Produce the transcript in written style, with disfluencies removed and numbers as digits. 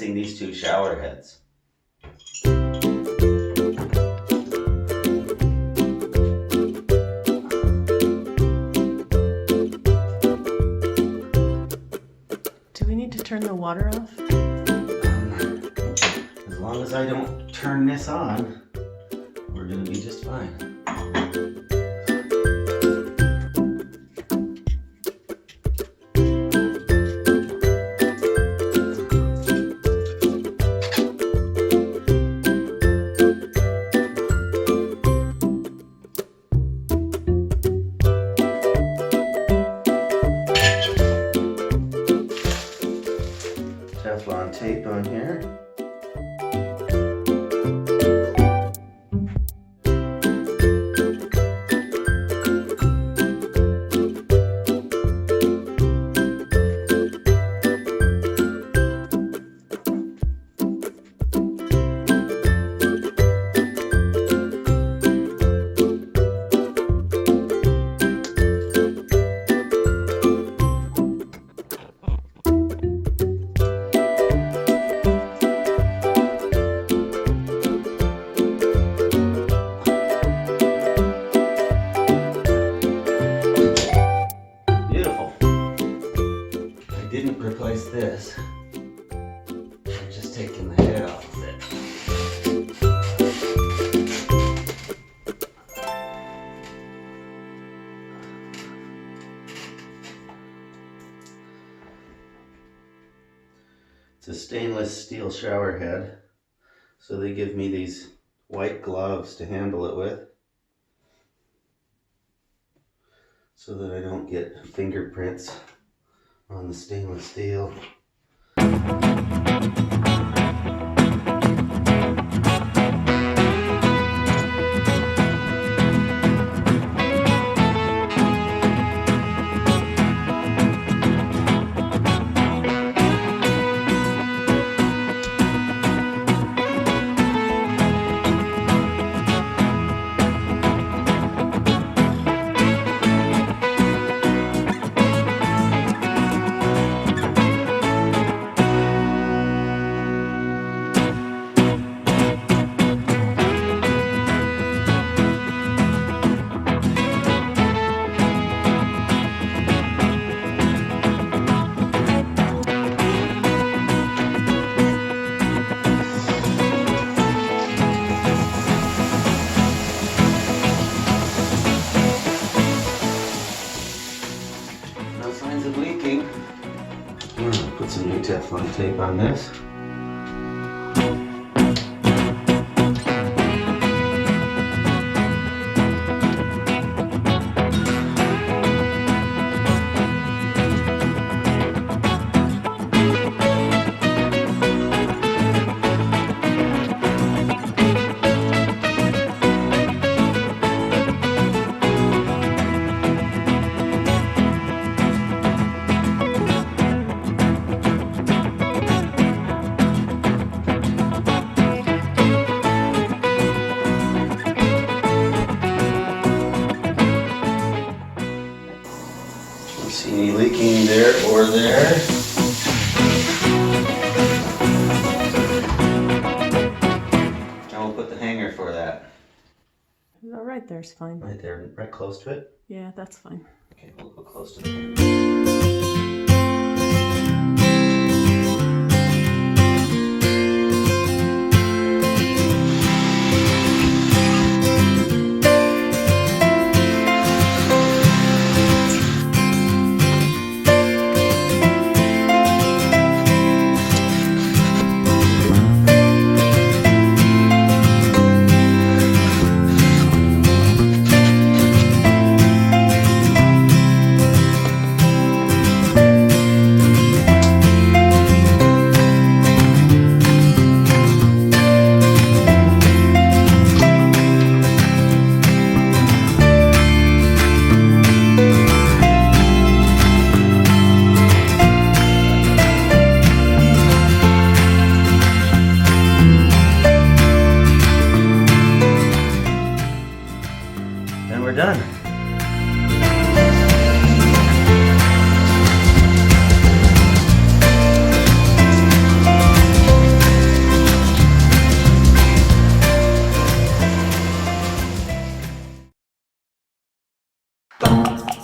replacing these two shower heads. Do we need to turn the water off? As long as I don't turn this on, we're gonna be just fine. Teflon tape on here. Didn't replace this. I'm just taking the head off of it. It's a stainless steel shower head, so they give me these white gloves to handle it with, so that I don't get fingerprints on the stainless steel. Put some new Teflon tape on this. See any leaking there or there? And we'll put the hanger for that. Oh, right there's fine. Right there, right close to it? Yeah, that's fine. Okay, we'll go close to the hanger. We're done. Bum.